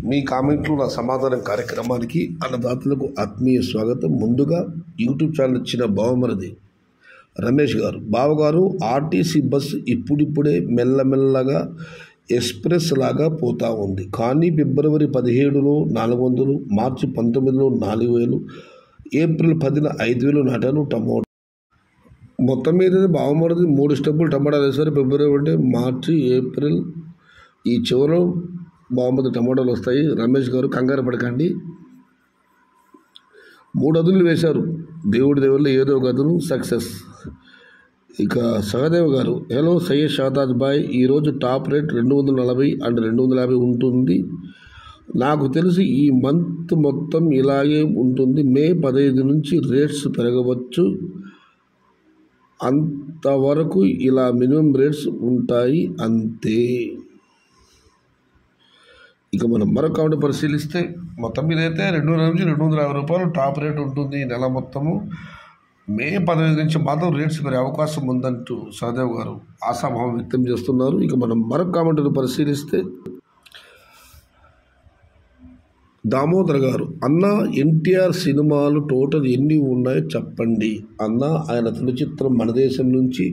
మీ కామెంట్లు నా సమాధానం కార్యక్రమానికి అన్నదాతలకు ఆత్మీయ స్వాగతం. ముందుగా యూట్యూబ్ ఛానల్ ఇచ్చిన బావమరిది రమేష్ గారు, బావగారు ఆర్టీసీ బస్సు ఇప్పుడిప్పుడే మెల్లమెల్లగా ఎక్స్ప్రెస్ లాగా పోతూ ఉంది. కానీ ఫిబ్రవరి 17లో 400, మార్చి 19లో 4000, ఏప్రిల్ 10న 5000 నాటాను టమోటా. మొత్తం మీద బావమరిది 3 స్టెప్పులు టమాటాలు వేసారు. ఫిబ్రవరి అంటే మార్చి, ఏప్రిల్ ఈ చివరిలో బాగుంది టమాటాలు వస్తాయి. రమేష్ గారు కంగారు పడకండి, 3 అదులు వేశారు. దేవుడి దేవుళ్ళు ఏదో ఒక అదును సక్సెస్. ఇక సహదేవ్ గారు, హలో సయ్యద్ షాదాజ్ బాయ్, ఈరోజు టాప్ రేట్ 240 అండ్ 250 ఉంటుంది. నాకు తెలిసి ఈ మంత్ మొత్తం ఇలాగే ఉంటుంది. మే 15 నుంచి రేట్స్ పెరగవచ్చు, అంతవరకు ఇలా మినిమం రేట్స్ ఉంటాయి అంతే. ఇక మనం మరొక కామెంట్ పరిశీలిస్తే మొత్తం మీద అయితే 200 నుంచి 250 రూపాయలు టాప్ రేట్ ఉంటుంది ఈ నెల మొత్తము. మే 15 నుంచి మాత్రం రేట్స్ పెరిగే అవకాశం ఉందంటూ సహదేవ్ గారు ఆశాభావం వ్యక్తం చేస్తున్నారు. ఇక మనం మరొక కామెంట్ను పరిశీలిస్తే దామోదర్ గారు, అన్న ఎన్టీఆర్ సినిమాలు టోటల్ ఎన్ని ఉన్నాయో చెప్పండి అన్న. ఆయన తొలి చిత్రం మన దేశం నుంచి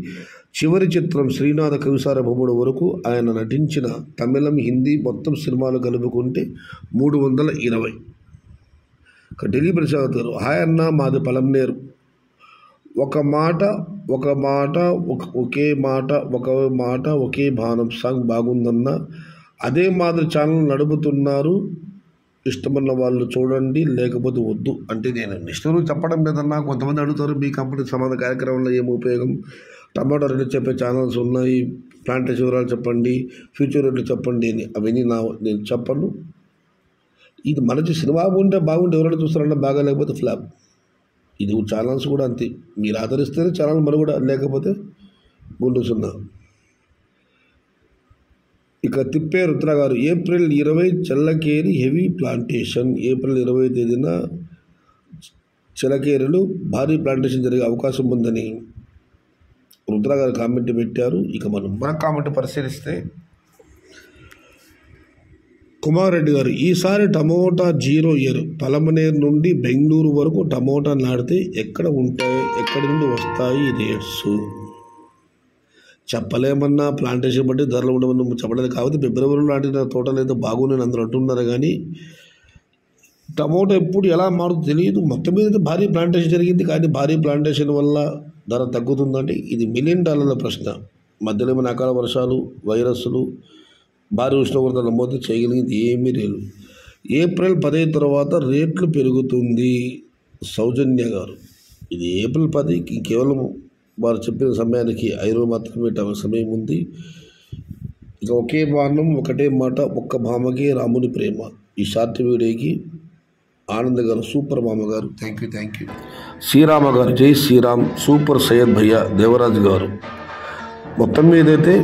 చివరి చిత్రం శ్రీనాథ కవిసారభూముడు వరకు ఆయన నటించిన తమిళం, హిందీ మొత్తం సినిమాలు కలుపుకుంటే 320. ఢిల్లీ ప్రసాద్ గారు, హాయ్ అన్న, మాది పలంనేరు. ఒకే మాట ఒకే బాణం సాంగ్ బాగుందన్న. అదే మాదిరి ఛానల్ నడుపుతున్నారు, ఇష్టమన్న వాళ్ళు చూడండి, లేకపోతే వద్దు. అంటే నేను ఇష్టం చెప్పడం లేదన్నా. కొంతమంది అడుగుతారు మీ కంపెనీ సమాధాన కార్యక్రమంలో ఏం ఉపయోగం, టమాటో రేట్లు చెప్పే ఛానల్స్ ఉన్నాయి, ప్లాంటేషన్ వివరాలు చెప్పండి, ఫ్యూచర్ రేట్లు చెప్పండి అని. అవన్నీ నేను చెప్పను. ఇది మంచి సినిమా బాగుంటే ఎవరైనా చూస్తారన్నా, బాగా లేకపోతే ఫ్లాప్. ఇది ఛానల్స్ కూడా అంతే, మీరు ఆదరిస్తేనే ఛానల్ మరి కూడా, లేకపోతే గుండు సున్నా. ఇక తిప్పే రుద్ర గారు, ఏప్రిల్ 20 చెల్లకేరి హెవీ ప్లాంటేషన్. ఏప్రిల్ 20వ తేదీన చెలకేరులు భారీ ప్లాంటేషన్ జరిగే అవకాశం ఉందని రుద్ర గారు కామెంట్ పెట్టారు. ఇక మనం మరొక కామెంట్ పరిశీలిస్తే కుమార్ రెడ్డి గారు, ఈసారి టమోటా 0 ఇయర్. పలమనేరు నుండి బెంగళూరు వరకు టమోటా నాటితే ఎక్కడి నుండి వస్తాయి రేట్స్ చెప్పలేమన్నా. ప్లాంటేషన్ బట్టి ధరలు ఉండమని చెప్పలేదు. కాబట్టి ఫిబ్రవరిలో నాటిన తోటలు అయితే బాగున్నాయి అందరూ అంటున్నారు. కానీ టమోటా ఎప్పుడు ఎలా మారుతుందో తెలియదు. మొత్తం మీద భారీ ప్లాంటేషన్ జరిగింది, కానీ భారీ ప్లాంటేషన్ వల్ల ధర తగ్గుతుందంటే ఇది $1 మిలియన్ ప్రశ్న. మధ్యలో ఏమైనా అకాల వర్షాలు, వైరస్లు, భారీ ఉష్ణోగ్రత నమోదు చేయగలిగింది ఏమీ లేదు. ఏప్రిల్ 15 తర్వాత రేట్లు పెరుగుతుంది. సౌజన్య గారు, ఇది ఏప్రిల్ 10కి కేవలం వారు చెప్పిన సమయానికి 5 రోజులు మాత్రమే సమయం ఉంది. ఇక ఒకే బాణం ఒకటే మాట ఒక్క భామకి రాముని ప్రేమ. ఈ షార్ట్ వీడియోకి ఆనంద్ గారు, సూపర్ మామ గారు, థ్యాంక్ యూ. శ్రీరామ గారు, జై శ్రీరామ్, సూపర్ సయ్యద్ భయ్య. దేవరాజ్ గారు, మొత్తం మీదైతే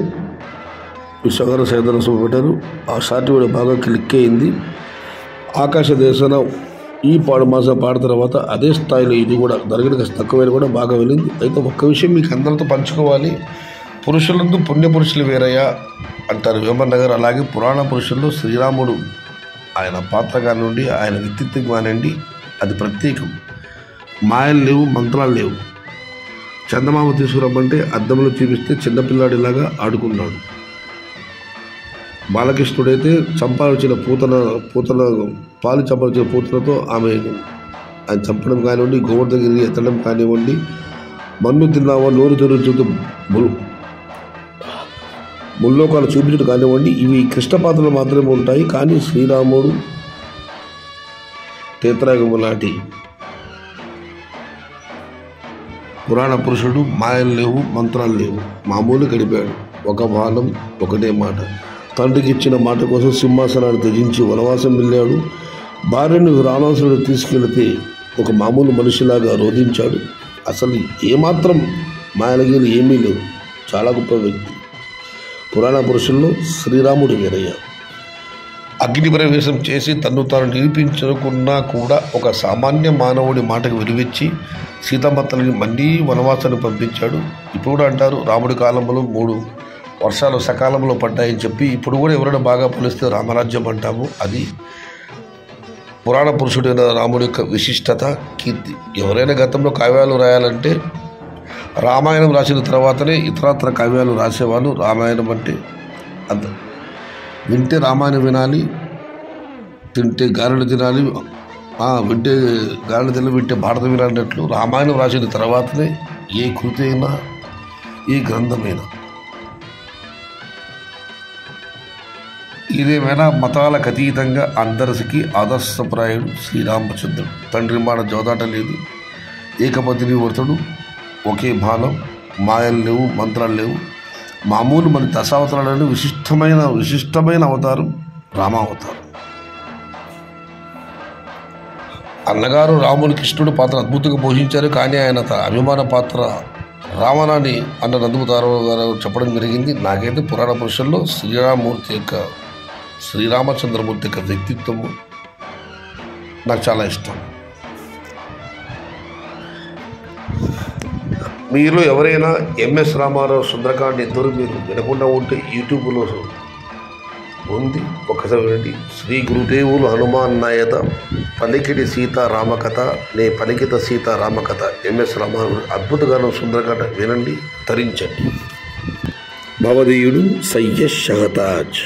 విశ్వగారు సైతం సూపర్ పెట్టారు. ఆ షార్ట్ వీడియో బాగా క్లిక్ అయింది. ఆకాశ దేశన ఈ మాసం పాడిన తర్వాత అదే స్థాయిలో ఇది కూడా దరగడికి తక్కువైన కూడా బాగా వెళ్ళింది. అయితే ఒక్క విషయం మీకు అందరితో పంచుకోవాలి. పురుషులందు పుణ్య పురుషులు వేరయ్యా అంటారు వేమన్న గారు. అలాగే పురాణ పురుషుల్లో శ్రీరాముడు ఆయన పాత్ర కానివ్వండి, ఆయన వ్యక్తిత్వం కానివ్వండి, అది ప్రత్యేకం. మాయలు లేవు, మంత్రాలు లేవు. చందమామ తీసుకురమ్మంటే అద్దంలో చూపిస్తే చిన్నపిల్లాడిలాగా ఆడుకున్నాడు. బాలకృష్ణుడైతే చంపాల్సిన పూతన పాలు చంపాల్సిన పూతలతో ఆమె ఆయన చంపడం కానివ్వండి, గోవర్ధగిరి ఎత్తడం కానివ్వండి, మన్ను తిన్నావా నోరు తెరుచుతూ ముల్లోకాలు చూపించడం కానివ్వండి, ఇవి కృష్ణ పాత్రలు మాత్రమే ఉంటాయి. కానీ శ్రీరాముడు త్రేతాయుగము నాటి పురాణ పురుషుడు, మాయలు లేవు, మంత్రాలు లేవు, మామూలు గడిపాడు. ఒక బాణం ఒకటే మాట. తండ్రికి ఇచ్చిన మాట కోసం సింహాసనాన్ని త్యజించి వనవాసం వెళ్ళాడు. భార్యను రావణాసురుడు తీసుకెళితే ఒక మామూలు మనిషిలాగా రోధించాడు. అసలు ఏమాత్రం మాయలగీలు ఏమీ లేవు. చాలా గొప్ప వ్యక్తి. పురాణ పురుషుల్లో శ్రీరాముడు వీరయ్య. అగ్ని ప్రవేశం చేసి తను తాను నిరూపించుకున్నా కూడా ఒక సామాన్య మానవుడి మాటకు విలువిచ్చి సీతమ్మతల్ని మళ్ళీ వనవాసాన్ని పంపించాడు. ఇప్పుడు కూడా అంటారు రాముడి కాలంలో 3 వర్షాలు సకాలంలో పడ్డాయని చెప్పి ఇప్పుడు కూడా ఎవరైనా బాగా పోలిస్తే రామరాజ్యం అంటాము. అది పురాణ పురుషుడైన రాముడి యొక్క విశిష్టత, కీర్తి. ఎవరైనా గతంలో కావ్యాలు రాయాలంటే రామాయణం రాసిన తర్వాతనే ఇతరత్ర కావ్యాలు రాసేవాళ్ళు. రామాయణం అంటే అంత వింటే రామాయణం వినాలి, తింటే గారెలు తినాలి, వింటే గారెలు తినాలి, వింటే భారతం వినాలన్నట్లు రామాయణం రాసిన తర్వాతనే ఏ కృతి అయినా ఏ గ్రంథమైనా. ఇదేమైనా మతాలకు అతీతంగా అందరికీ ఆదర్శప్రాయుడు శ్రీరామచంద్రుడు. తండ్రి మాట జోదాట లేదు, ఏకపతిని వ్రతుడు, ఒకే బాణం, మాయలు లేవు, మంత్రాలు లేవు. మామూలు మన దశావతారాలను విశిష్టమైన అవతారం రామావతారం. అన్నగారు రాముని కృష్ణుడు పాత్ర అద్భుతంగా పోషించారు. కానీ ఆయన అభిమాన పాత్ర రావణాని అన్న నందమూరి గారు చెప్పడం జరిగింది. నాకైతే పురాణ పురుషుల్లో శ్రీరామచంద్రమూర్తి యొక్క వ్యక్తిత్వము నాకు చాలా ఇష్టం. మీరు ఎవరైనా ఎంఎస్ రామారావు సుందరకాండ్ ఇద్దరు మీరు వినకుండా ఉంటే యూట్యూబ్లో ఉంది, ఒకసారి వినండి. శ్రీ గురుదేవులు హనుమాన్ నాయత పలికిడి సీతారామకథ, నే పలికిత సీతారామకథ, ఎంఎస్ రామారావు అద్భుతగానం సుందరకాండ వినండి, తరించండి. భవదీయుడు సయ్యద్ షహతాజ్.